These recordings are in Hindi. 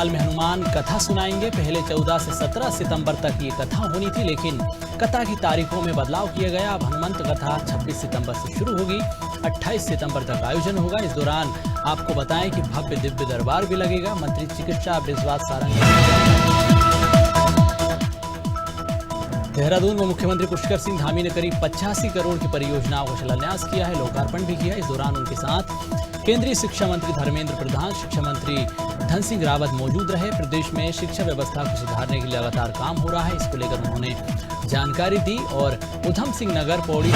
हिमाचल में हनुमान कथा सुनाएंगे। पहले 14 से 17 सितंबर तक ये कथा होनी थी, लेकिन कथा की तारीखों में बदलाव किया गया। अब हनुमंत कथा 26 सितंबर से शुरू होगी, 28 सितंबर तक आयोजन होगा। इस दौरान आपको बताएं कि भव्य दिव्य दरबार भी लगेगा। मंत्री चिकित्सा बृजवास सारंग देहरादून में मुख्यमंत्री पुष्कर सिंह धामी ने करीब 85 करोड़ की परियोजनाओं का शिलान्यास किया है, लोकार्पण भी किया। इस दौरान उनके साथ केंद्रीय शिक्षा मंत्री धर्मेंद्र प्रधान, शिक्षा मंत्री धन सिंह रावत मौजूद रहे। प्रदेश में शिक्षा व्यवस्था को सुधारने के लिए लगातार काम हो रहा है, इसको लेकर उन्होंने जानकारी दी और उधम सिंह नगर पौड़ी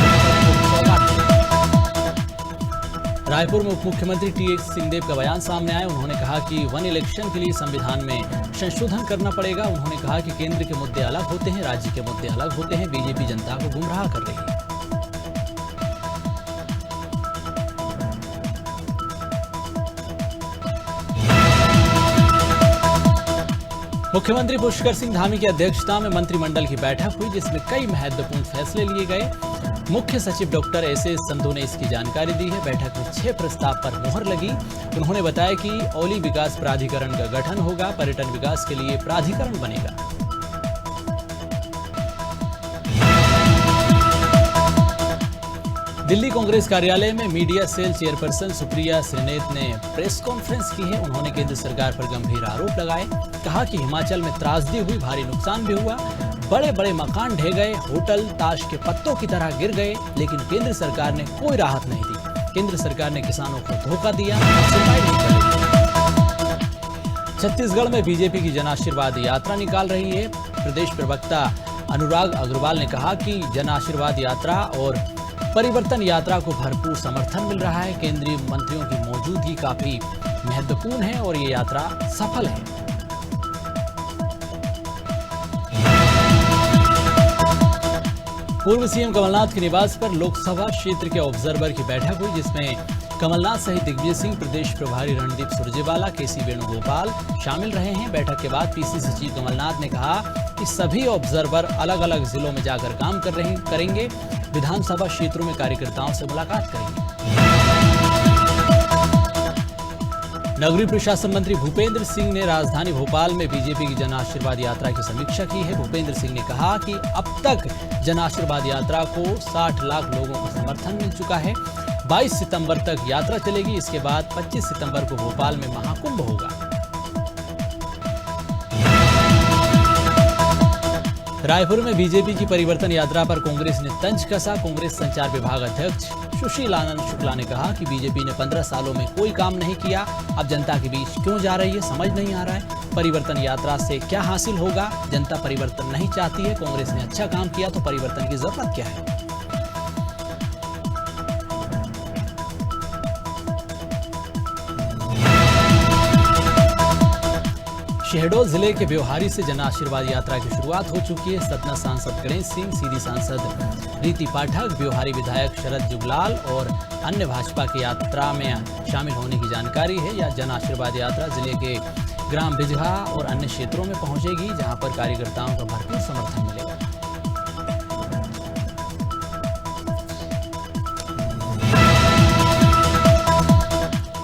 रायपुर में उप मुख्यमंत्री टी.एस. सिंहदेव का बयान सामने आया। उन्होंने कहा कि वन इलेक्शन के लिए संविधान में संशोधन करना पड़ेगा। उन्होंने कहा कि केंद्र के मुद्दे अलग होते हैं, राज्य के मुद्दे अलग होते हैं। बीजेपी जनता को गुमराह कर रही है। मुख्यमंत्री पुष्कर सिंह धामी की अध्यक्षता में मंत्रिमंडल की बैठक हुई, जिसमें कई महत्वपूर्ण फैसले लिए गए। मुख्य सचिव डॉक्टर एस.एस. संधू ने इसकी जानकारी दी है। बैठक में 6 प्रस्ताव पर मुहर लगी। उन्होंने बताया कि औली विकास प्राधिकरण का गठन होगा, पर्यटन विकास के लिए प्राधिकरण बनेगा। दिल्ली कांग्रेस कार्यालय में media cell chairperson Supriya Shrinate ने प्रेस कॉन्फ्रेंस की है। उन्होंने केंद्र सरकार पर गंभीर आरोप लगाए। कहा कि हिमाचल में त्रासदी हुई, भारी नुकसान भी हुआ, बड़े बड़े मकान ढह गए, होटल ताश के पत्तों की तरह गिर गए, लेकिन केंद्र सरकार ने कोई राहत नहीं दी। केंद्र सरकार ने किसानों को धोखा दिया, सुनवाई नहीं करी। छत्तीसगढ़ में बीजेपी की जन आशीर्वाद यात्रा निकाल रही है। प्रदेश प्रवक्ता अनुराग अग्रवाल ने कहा कि जन आशीर्वाद यात्रा और परिवर्तन यात्रा को भरपूर समर्थन मिल रहा है। केंद्रीय मंत्रियों की मौजूदगी काफी महत्वपूर्ण है और ये यात्रा सफल है। पूर्व सीएम कमलनाथ के निवास पर लोकसभा क्षेत्र के ऑब्जर्वर की बैठक हुई, जिसमें कमलनाथ सहित दिग्विजय सिंह, प्रदेश प्रभारी रणदीप सुरजेवाला, के.सी. वेणुगोपाल शामिल रहे हैं। बैठक के बाद पीसीसी चीफ कमलनाथ ने कहा कि सभी ऑब्जर्वर अलग अलग जिलों में जाकर काम करेंगे, विधानसभा क्षेत्रों में कार्यकर्ताओं से मुलाकात करेंगे। नगरीय प्रशासन मंत्री भूपेंद्र सिंह ने राजधानी भोपाल में बीजेपी की जन आशीर्वाद यात्रा की समीक्षा की है। भूपेंद्र सिंह ने कहा कि अब तक जन आशीर्वाद यात्रा को 60 लाख लोगों का समर्थन मिल चुका है। 22 सितंबर तक यात्रा चलेगी। इसके बाद 25 सितंबर को भोपाल में महाकुंभ होगा। रायपुर में बीजेपी की परिवर्तन यात्रा पर कांग्रेस ने तंज कसा। कांग्रेस संचार विभाग अध्यक्ष सुशील आनंद शुक्ला ने कहा कि बीजेपी ने 15 सालों में कोई काम नहीं किया, अब जनता के बीच क्यों जा रही है समझ नहीं आ रहा है। परिवर्तन यात्रा से क्या हासिल होगा? जनता परिवर्तन नहीं चाहती है। कांग्रेस ने अच्छा काम किया तो परिवर्तन की जरूरत क्या है? शहडोल जिले के ब्योहारी से जन आशीर्वाद यात्रा की शुरुआत हो चुकी है। सतना सांसद गणेश सिंह, सीधी सांसद रीति पाठक, ब्योहारी विधायक शरद जुगलाल और अन्य भाजपा की यात्रा में शामिल होने की जानकारी है। यह जन आशीर्वाद यात्रा जिले के ग्राम बिजहा और अन्य क्षेत्रों में पहुंचेगी, जहां पर कार्यकर्ताओं का भरपूर समर्थन मिलेगा।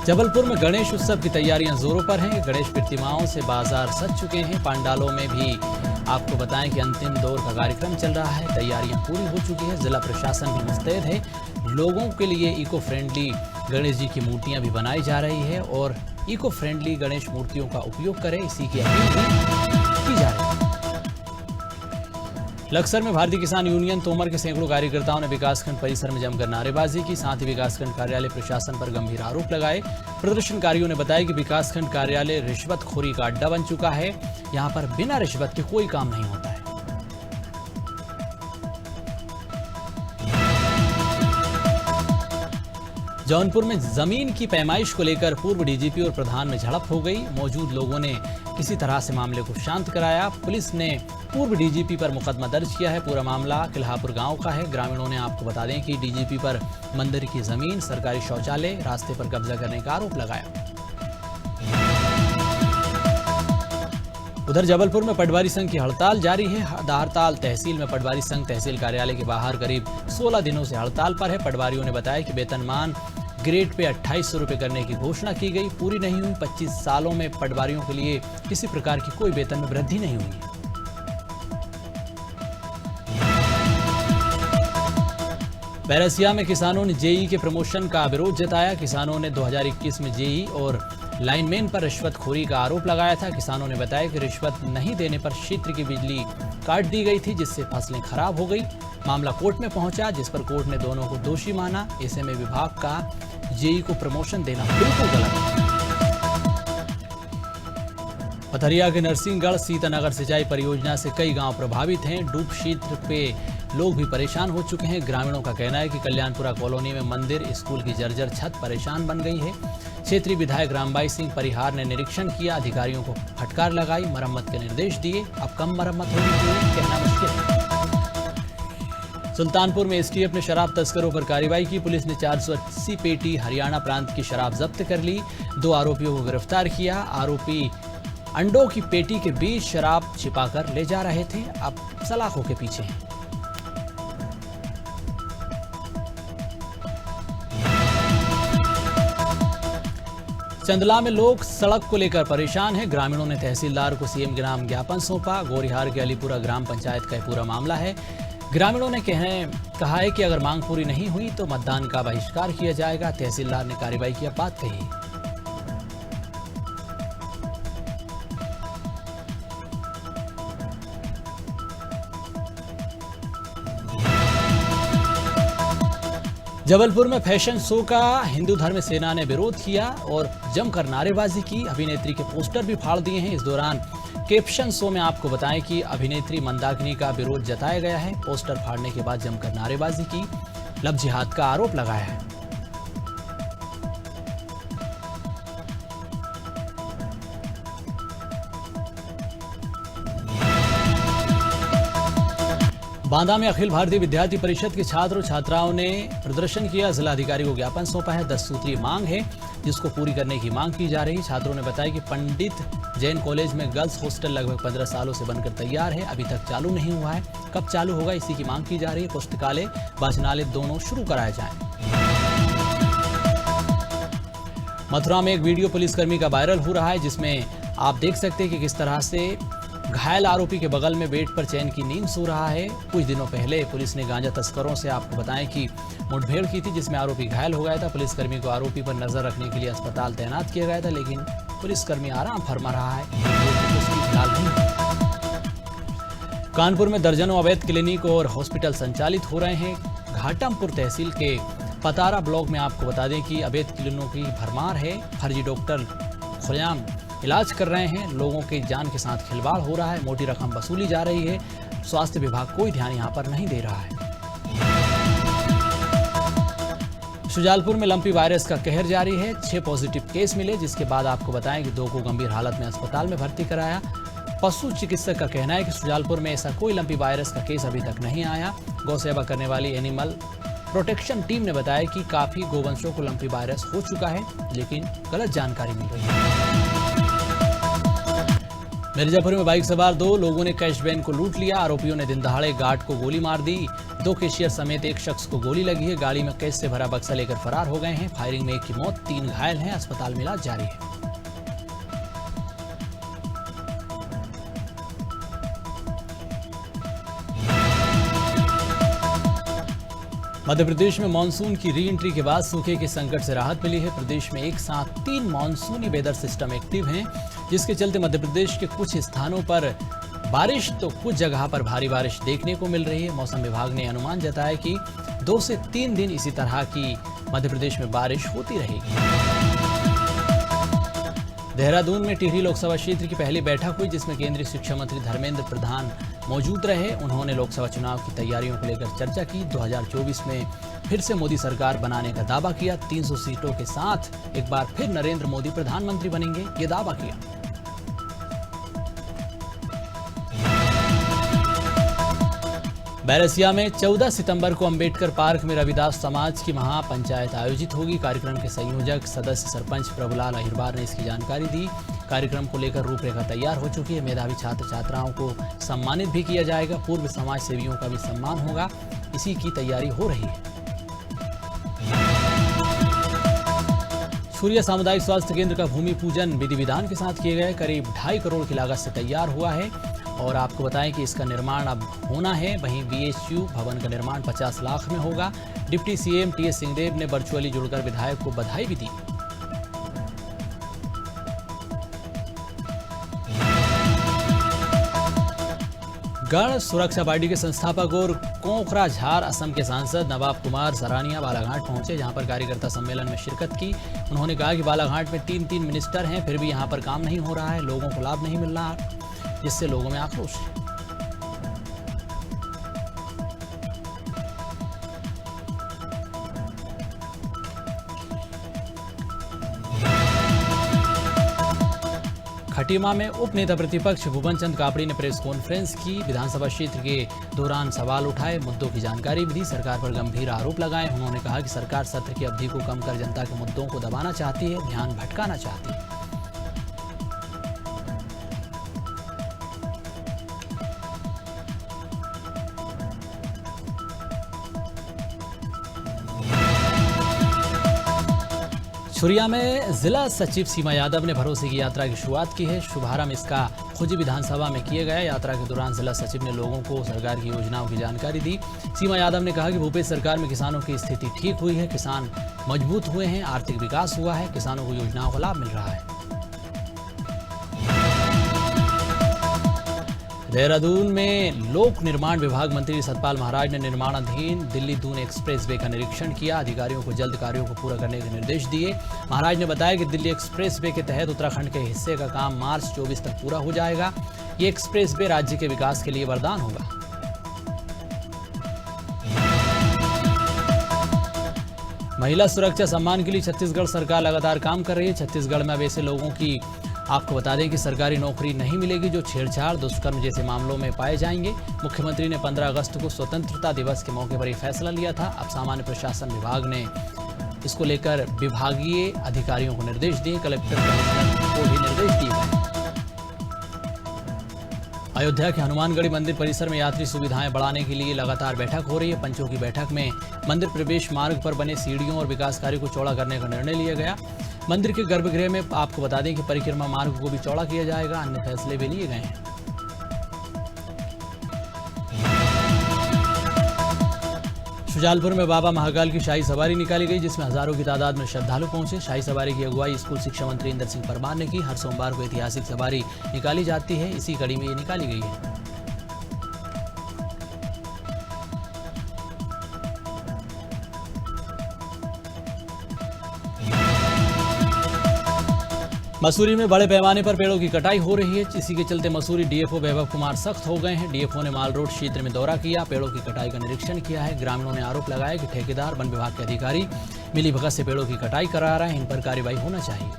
जबलपुर में गणेश उत्सव की तैयारियां जोरों पर हैं। गणेश प्रतिमाओं से बाजार सज चुके हैं। पंडालों में भी आपको बताएं कि अंतिम दौर का कार्यक्रम चल रहा है। तैयारियां पूरी हो चुकी है। जिला प्रशासन भी मुस्तैद है। लोगों के लिए इको फ्रेंडली गणेश जी की मूर्तियां भी बनाई जा रही है और इको फ्रेंडली गणेश मूर्तियों का उपयोग करें, इसी की अपील की जा रही है। लक्सर में भारतीय किसान यूनियन तोमर के सैकड़ों कार्यकर्ताओं ने विकासखंड परिसर में जमकर नारेबाजी की। साथ ही विकासखंड कार्यालय प्रशासन पर गंभीर आरोप लगाए। प्रदर्शनकारियों ने बताया कि विकासखंड कार्यालय रिश्वतखोरी का अड्डा बन चुका है। यहां पर बिना रिश्वत के कोई काम नहीं होता है। जौनपुर में जमीन की पैमाइश को लेकर पूर्व डीजीपी और प्रधान में झड़प हो गई। मौजूद लोगों ने किसी तरह से मामले को शांत कराया। पुलिस ने पूर्व डीजीपी पर मुकदमा दर्ज किया है। पूरा मामला किल्हापुर गांव का है। ग्रामीणों ने आपको बता दें कि डीजीपी पर मंदिर की जमीन, सरकारी शौचालय, रास्ते पर कब्जा करने का आरोप लगाया। उधर जबलपुर में पटवारी संघ की हड़ताल जारी है। हड़ताल तहसील में पटवारी संघ तहसील कार्यालय के बाहर करीब 16 दिनों से हड़ताल पर है। पटवारियों ने बताया कि वेतनमान ग्रेड पे 2800 रुपये करने की घोषणा की गई। पूरी नहीं हुई 25 सालों में पटवारियों के लिए किसी प्रकार की कोई वेतन में वृद्धि नहीं हुई है। बैरसिया में किसानों ने जेई के प्रमोशन का विरोध जताया। किसानों ने 2021 में जेई और लाइनमैन पर रिश्वतखोरी का आरोप लगाया था। किसानों ने बताया कि रिश्वत नहीं देने पर क्षेत्र की बिजली काट दी गई थी, जिससे फसलें खराब हो गई। मामला कोर्ट में पहुंचा, जिस पर कोर्ट ने दोनों को दोषी माना। ऐसे में विभाग का जेई को प्रमोशन देना बिल्कुल गलत है। पथरिया के नरसिंहगढ़ सीतानगर सिंचाई परियोजना से कई गांव प्रभावित हैं। डूब क्षेत्र पे लोग भी परेशान हो चुके हैं। ग्रामीणों का कहना है कि कल्याणपुरा कॉलोनी में मंदिर, स्कूल की जर्जर छत परेशान बन गई है। क्षेत्रीय विधायक रामबाई सिंह परिहार ने निरीक्षण किया, अधिकारियों को फटकार लगाई, मरम्मत के निर्देश दिए। अब कम मरम्मत होगी, कहना मुश्किल है। सुल्तानपुर में एसटीएफ ने शराब तस्करों पर कार्रवाई की। पुलिस ने 480 पेटी हरियाणा प्रांत की शराब जब्त कर ली। 2 आरोपियों को गिरफ्तार किया। आरोपी अंडों की पेटी के बीच शराब छिपाकर ले जा रहे थे, अब सलाखों के पीछे हैं। चंदला में लोग सड़क को लेकर परेशान हैं। ग्रामीणों ने तहसीलदार को सीएम के नाम ज्ञापन सौंपा। गोरिहार के अलीपुरा ग्राम पंचायत का पूरा मामला है। ग्रामीणों ने कहा है कि अगर मांग पूरी नहीं हुई तो मतदान का बहिष्कार किया जाएगा। तहसीलदार ने कार्रवाई की बात कही। जबलपुर में फैशन शो का हिंदू धर्म सेना ने विरोध किया और जमकर नारेबाजी की। अभिनेत्री के पोस्टर भी फाड़ दिए हैं। इस दौरान कैप्शन शो में आपको बताएं कि अभिनेत्री मंदाकिनी का विरोध जताया गया है। पोस्टर फाड़ने के बाद जमकर नारेबाजी की, लव जिहाद का आरोप लगाया है। बांदा में अखिल भारतीय विद्यार्थी परिषद के छात्र और छात्राओं ने प्रदर्शन किया। जिलाधिकारी को ज्ञापन सौंपा है। 10 सूत्रीय मांग है जिसको पूरी करने की मांग की जा रही। छात्रों ने बताया कि पंडित जैन कॉलेज में गर्ल्स हॉस्टल लगभग 15 सालों से बनकर तैयार है, अभी तक चालू नहीं हुआ है। कब चालू होगा इसी की मांग की जा रही है। पुस्तकालय, वाचनालय दोनों शुरू कराए जाएं। मथुरा में एक वीडियो पुलिसकर्मी का वायरल हो रहा है, जिसमें आप देख सकते हैं कि किस तरह से घायल आरोपी के बगल में बेड पर चैन की नींद सो रहा है। कुछ दिनों पहले पुलिस ने गांजा तस्करों से आपको बताएं कि मुठभेड़ की थी, जिसमें आरोपी घायल हो गया था। पुलिसकर्मी को आरोपी पर नजर रखने के लिए अस्पताल तैनात किया गया था, लेकिन पुलिसकर्मी आराम फरमा रहा है। कानपुर में दर्जनों अवैध क्लिनिक और हॉस्पिटल संचालित हो रहे हैं। घाटमपुर तहसील के पतारा ब्लॉक में आपको बता दें कि अवैध क्लिनिकों की भरमार है। फर्जी डॉक्टर खुलेआम इलाज कर रहे हैं। लोगों की जान के साथ खिलवाड़ हो रहा है। मोटी रकम वसूली जा रही है। स्वास्थ्य विभाग कोई ध्यान यहां पर नहीं दे रहा है। शुजालपुर में लंपी वायरस का कहर जारी है। 6 पॉजिटिव केस मिले, जिसके बाद आपको बताएं कि 2 को गंभीर हालत में अस्पताल में भर्ती कराया। पशु चिकित्सक का कहना है कि शुजालपुर में ऐसा कोई लंपी वायरस का केस अभी तक नहीं आया। गौ सेवा करने वाली एनिमल प्रोटेक्शन टीम ने बताया कि काफी गोवंशों को लंपी वायरस हो चुका है, लेकिन गलत जानकारी मिल रही है। मिर्जापुर में बाइक सवार 2 लोगों ने कैश वैन को लूट लिया। आरोपियों ने दिन दहाड़े गार्ड को गोली मार दी। 2 कैशियर समेत एक शख्स को गोली लगी है। गाड़ी में कैश से भरा बक्सा लेकर फरार हो गए हैं। फायरिंग में एक की मौत, 3 घायल हैं। अस्पताल में इलाज जारी है। मध्य प्रदेश में मानसून की री एंट्री के बाद सूखे के संकट से राहत मिली है। प्रदेश में एक साथ 3 मानसूनी वेदर सिस्टम एक्टिव हैं, जिसके चलते मध्य प्रदेश के कुछ स्थानों पर बारिश तो कुछ जगह पर भारी बारिश देखने को मिल रही है। मौसम विभाग ने अनुमान जताया कि 2 से 3 दिन इसी तरह की मध्य प्रदेश में बारिश होती रहेगी। देहरादून में टिहरी लोकसभा क्षेत्र की पहली बैठक हुई, जिसमें केंद्रीय शिक्षा मंत्री धर्मेंद्र प्रधान मौजूद रहे। उन्होंने लोकसभा चुनाव की तैयारियों को लेकर चर्चा की। 2024 में फिर से मोदी सरकार बनाने का दावा किया। 300 सीटों के साथ एक बार फिर नरेंद्र मोदी प्रधानमंत्री बनेंगे, ये दावा किया। बैरसिया में 14 सितंबर को अंबेडकर पार्क में रविदास समाज की महापंचायत आयोजित होगी। कार्यक्रम के संयोजक सदस्य सरपंच प्रभुलाल अहिरबार ने इसकी जानकारी दी। कार्यक्रम को लेकर रूपरेखा तैयार हो चुकी है। मेधावी छात्र छात्राओं को सम्मानित भी किया जाएगा। पूर्व समाज सेवियों का भी सम्मान होगा। इसी की तैयारी हो रही है। छुरिया सामुदायिक स्वास्थ्य केंद्र का भूमि पूजन विधि विधान के साथ किए गए। करीब 2.5 करोड़ की लागत से तैयार हुआ है और आपको बताएं कि इसका निर्माण अब होना है। वहीं बीएचयू भवन का निर्माण 50 लाख में होगा। डिप्टी सीएम टीएस सिंहदेव ने वर्चुअली जुड़कर विधायक को बधाई भी दी। गण सुरक्षा पार्टी के संस्थापक और कोकराझार असम के सांसद नवाब कुमार सरानिया बालाघाट पहुंचे, जहां पर कार्यकर्ता सम्मेलन में शिरकत की। उन्होंने कहा कि बालाघाट में 3 मिनिस्टर हैं, फिर भी यहां पर काम नहीं हो रहा है, लोगों को लाभ नहीं मिल रहा, जिससे लोगों में आक्रोश है। खटीमा में उप नेता प्रतिपक्ष भुवन चंद कापड़ी ने प्रेस कॉन्फ्रेंस की। विधानसभा क्षेत्र के दौरान सवाल उठाए, मुद्दों की जानकारी भी दी, सरकार पर गंभीर आरोप लगाए। उन्होंने कहा कि सरकार सत्र की अवधि को कम कर जनता के मुद्दों को दबाना चाहती है, ध्यान भटकाना चाहती है। छुरिया में जिला सचिव सीमा यादव ने भरोसे की यात्रा की शुरुआत की है। शुभारंभ इसका खुजी विधानसभा में किया गया। यात्रा के दौरान जिला सचिव ने लोगों को सरकार की योजनाओं की जानकारी दी। सीमा यादव ने कहा कि भूपेश सरकार में किसानों की स्थिति ठीक हुई है, किसान मजबूत हुए हैं, आर्थिक विकास हुआ है, किसानों को योजनाओं का लाभ मिल रहा है। देहरादून में लोक निर्माण विभाग मंत्री सतपाल महाराज ने निर्माणाधीन दिल्ली दून एक्सप्रेस वे का निरीक्षण किया। अधिकारियों को जल्द कार्यों को पूरा करने के निर्देश दिए। महाराज ने बताया कि दिल्ली एक्सप्रेस वे के तहत उत्तराखंड के हिस्से का काम मार्च 24 तक पूरा हो जाएगा। ये एक्सप्रेस वे राज्य के विकास के लिए वरदान होगा। महिला सुरक्षा सम्मान के लिए छत्तीसगढ़ सरकार लगातार काम कर रही है। छत्तीसगढ़ में अब ऐसे लोगों की आपको बता दें कि सरकारी नौकरी नहीं मिलेगी जो छेड़छाड़, दुष्कर्म जैसे मामलों में पाए जाएंगे। मुख्यमंत्री ने 15 अगस्त को स्वतंत्रता दिवस के मौके पर यह फैसला लिया था। अब सामान्य प्रशासन विभाग ने इसको लेकर विभागीय अधिकारियों को निर्देश दिए। कलेक्टर कमिश्नर को भी निर्देश दिए गए। अयोध्या के हनुमानगढ़ी मंदिर परिसर में यात्री सुविधाएं बढ़ाने के लिए लगातार बैठक हो रही है। पंचों की बैठक में मंदिर प्रवेश मार्ग पर बने सीढ़ियों और विकास कार्य को चौड़ा करने का निर्णय लिया गया। मंदिर के गर्भगृह में आपको बता दें कि परिक्रमा मार्ग को भी चौड़ा किया जाएगा। अन्य फैसले भी लिए गए हैं। शुजालपुर में बाबा महाकाल की शाही सवारी निकाली गई, जिसमें हजारों की तादाद में श्रद्धालु पहुंचे। शाही सवारी की अगुवाई स्कूल शिक्षा मंत्री इंदर सिंह परमार ने की। हर सोमवार को ऐतिहासिक सवारी निकाली जाती है, इसी कड़ी में ये निकाली गई है। मसूरी में बड़े पैमाने पर पेड़ों की कटाई हो रही है। इसी के चलते मसूरी डीएफओ वैभव कुमार सख्त हो गए हैं। डीएफओ ने माल रोड क्षेत्र में दौरा किया, पेड़ों की कटाई का निरीक्षण किया है। ग्रामीणों ने आरोप लगाया कि ठेकेदार, वन विभाग के अधिकारी मिलीभगत से पेड़ों की कटाई करा रहे हैं। इन पर कार्रवाई होना चाहिए।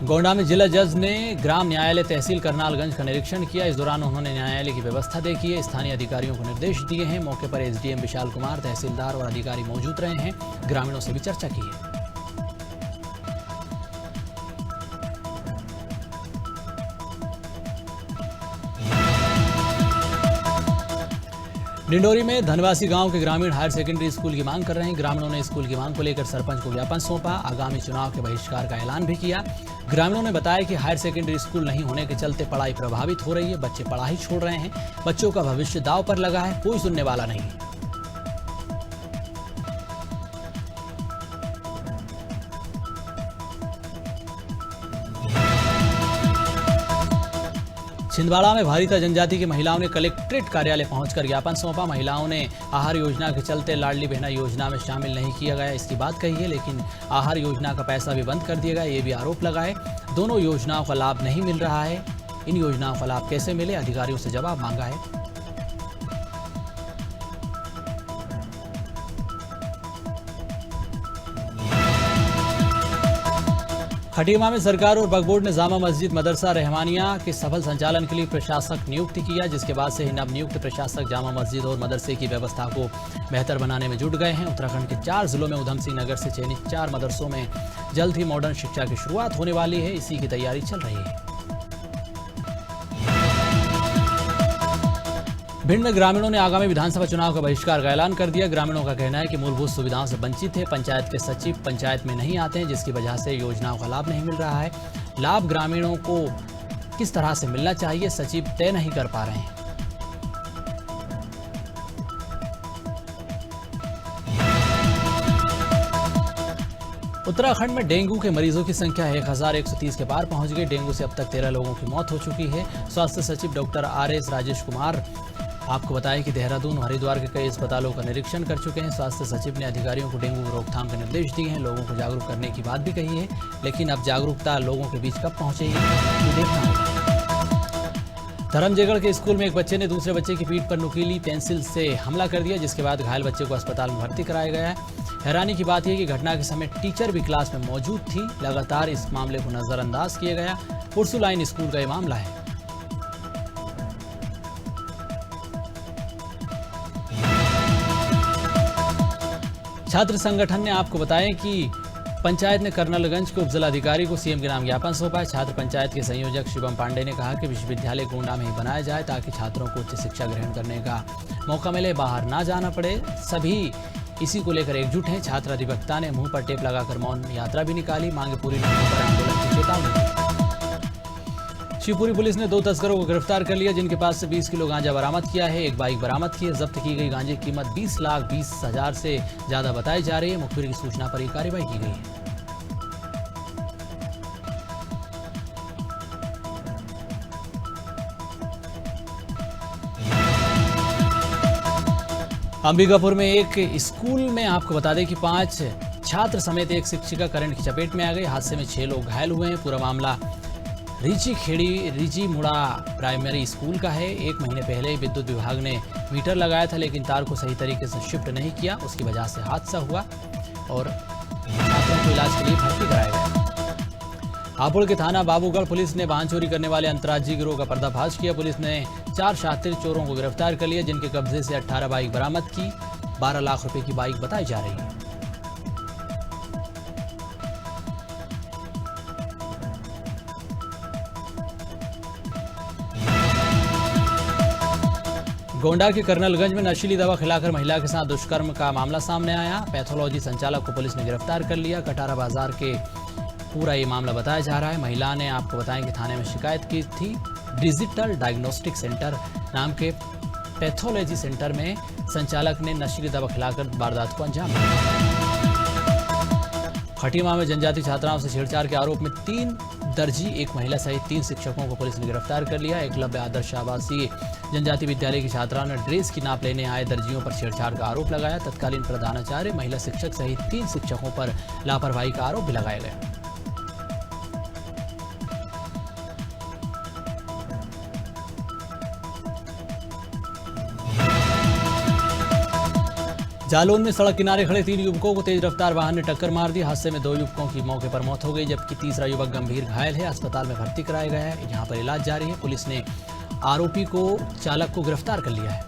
गोंडा में जिला जज ने ग्राम न्यायालय तहसील करनालगंज का निरीक्षण किया। इस दौरान उन्होंने न्यायालय की व्यवस्था देखी है, स्थानीय अधिकारियों को निर्देश दिए हैं। मौके पर एसडीएम विशाल कुमार, तहसीलदार और अधिकारी मौजूद रहे हैं। ग्रामीणों से भी चर्चा की है। डिंडोरी में धनवासी गांव के ग्रामीण हायर सेकेंडरी स्कूल की मांग कर रहे हैं। ग्रामीणों ने स्कूल की मांग को लेकर सरपंच को ज्ञापन सौंपा। आगामी चुनाव के बहिष्कार का ऐलान भी किया। ग्रामीणों ने बताया कि हायर सेकेंडरी स्कूल नहीं होने के चलते पढ़ाई प्रभावित हो रही है, बच्चे पढ़ाई छोड़ रहे हैं, बच्चों का भविष्य दांव पर लगा है, कोई सुनने वाला नहीं है। छिंदवाड़ा में भारीता जनजाति की महिलाओं ने कलेक्ट्रेट कार्यालय पहुंचकर ज्ञापन सौंपा। महिलाओं ने आहार योजना के चलते लाडली बहना योजना में शामिल नहीं किया गया इसकी बात कही है, लेकिन आहार योजना का पैसा भी बंद कर दिया गया, ये भी आरोप लगाए। दोनों योजनाओं का लाभ नहीं मिल रहा है। इन योजनाओं का लाभ कैसे मिले, अधिकारियों से जवाब मांगा है। खटीमा में सरकार और वक्फ बोर्ड ने जामा मस्जिद मदरसा रहमानिया के सफल संचालन के लिए प्रशासक नियुक्त किया, जिसके बाद से ही नवनियुक्त प्रशासक जामा मस्जिद और मदरसे की व्यवस्था को बेहतर बनाने में जुट गए हैं। उत्तराखंड के 4 जिलों में उधम सिंह नगर से चयनित 4 मदरसों में जल्द ही मॉडर्न शिक्षा की शुरुआत होने वाली है, इसी की तैयारी चल रही है। भिंड में ग्रामीणों ने आगामी विधानसभा चुनाव का बहिष्कार का ऐलान कर दिया। ग्रामीणों का कहना है कि मूलभूत सुविधाओं से वंचित है। पंचायत के सचिव पंचायत में नहीं आते हैं, जिसकी वजह से योजनाओं का लाभ नहीं मिल रहा है। लाभ ग्रामीणों को किस तरह से मिलना चाहिए, सचिव तय नहीं कर पा रहे हैं। उत्तराखंड में डेंगू के मरीजों की संख्या 1130 के पार पहुंच गई। डेंगू से अब तक 13 लोगों की मौत हो चुकी है। स्वास्थ्य सचिव डॉक्टर RS राजेश कुमार आपको बताया कि देहरादून और हरिद्वार के कई अस्पतालों का निरीक्षण कर चुके हैं। स्वास्थ्य सचिव ने अधिकारियों को डेंगू की रोकथाम के निर्देश दिए हैं। लोगों को जागरूक करने की बात भी कही है, लेकिन अब जागरूकता लोगों के बीच कब पहुंचेगी ये देखना होगा। धर्मजयगढ़ के स्कूल में एक बच्चे ने दूसरे बच्चे की पीठ पर नुकीली पेंसिल से हमला कर दिया, जिसके बाद घायल बच्चे को अस्पताल में भर्ती कराया गया है। हैरानी की बात यह कि घटना के समय टीचर भी क्लास में मौजूद थी। लगातार इस मामले को नजरअंदाज किया गया। पुरसुलाइन स्कूल का ये मामला है। छात्र संगठन ने आपको बताया कि पंचायत ने कर्नलगंज के उपजिलाधिकारी को सीएम के नाम ज्ञापन सौंपा है। छात्र पंचायत के संयोजक शिवम पांडे ने कहा कि विश्वविद्यालय गोंडा में ही बनाया जाए, ताकि छात्रों को उच्च शिक्षा ग्रहण करने का मौका मिले, बाहर ना जाना पड़े। सभी इसी को लेकर एकजुट हैं। छात्र अधिवक्ता ने मुंह पर टेप लगाकर मौन यात्रा भी निकाली। मांगे पूरी न होने पर आंदोलन की चेतावनी दी। शिवपुरी पुलिस ने 2 तस्करों को गिरफ्तार कर लिया, जिनके पास से 20 किलो गांजा बरामद किया है। एक बाइक बरामद की है। जब्त की गई गांजे की कीमत 20,20,000 से ज्यादा बताई जा रही है। मुखबिर की सूचना पर यह कार्रवाई की गई है। अंबिकापुर में एक स्कूल में आपको बता दें कि 5 छात्र समेत एक शिक्षिका करंट की चपेट में आ गई। हादसे में 6 लोग घायल हुए हैं। पूरा मामला रिची मुड़ा प्राइमरी स्कूल का है। 1 महीने पहले विद्युत विभाग ने मीटर लगाया था, लेकिन तार को सही तरीके से शिफ्ट नहीं किया। उसकी वजह से हादसा हुआ और छात्रों को इलाज के लिए भर्ती कराया गया। हापुड़ के थाना बाबूगढ़ पुलिस ने वाहन चोरी करने वाले अंतर्राज्यीय गिरोह का पर्दाफाश किया। पुलिस ने 4 शातिर चोरों को गिरफ्तार कर लिया, जिनके कब्जे से 18 बाइक बरामद की। 12 लाख रुपए की बाइक बताई जा रही है। गोंडा के कर्नलगंज में नशीली दवा खिलाकर महिला के साथ दुष्कर्म का मामला सामने आया। पैथोलॉजी संचालक को पुलिस ने गिरफ्तार कर लिया। कटारा बाजार के पूरा ये मामला बताया जा रहा है। महिला ने आपको बताया कि थाने में शिकायत की थी। डिजिटल डायग्नोस्टिक सेंटर नाम के पैथोलॉजी सेंटर में संचालक ने नशीली दवा खिलाकर वारदात को अंजाम दिया। खटीमा में जनजातीय छात्राओं से छेड़छाड़ के आरोप में 3 दर्जी, एक महिला सहित 3 शिक्षकों को पुलिस ने गिरफ्तार कर लिया। एकलव्य आदर्श आवासीय जनजातीय विद्यालय की छात्राओं ने ड्रेस की नाप लेने आए दर्जियों पर छेड़छाड़ का आरोप लगाया। तत्कालीन प्रधानाचार्य, महिला शिक्षक सहित 3 शिक्षकों पर लापरवाही का आरोप भी लगाया गया। जालौन में सड़क किनारे खड़े 3 युवकों को तेज रफ्तार वाहन ने टक्कर मार दी। हादसे में 2 युवकों की मौके पर मौत हो गई, जबकि तीसरा युवक गंभीर घायल है। अस्पताल में भर्ती कराया गया है, जहां पर इलाज जारी है। पुलिस ने आरोपी को चालक को गिरफ्तार कर लिया है।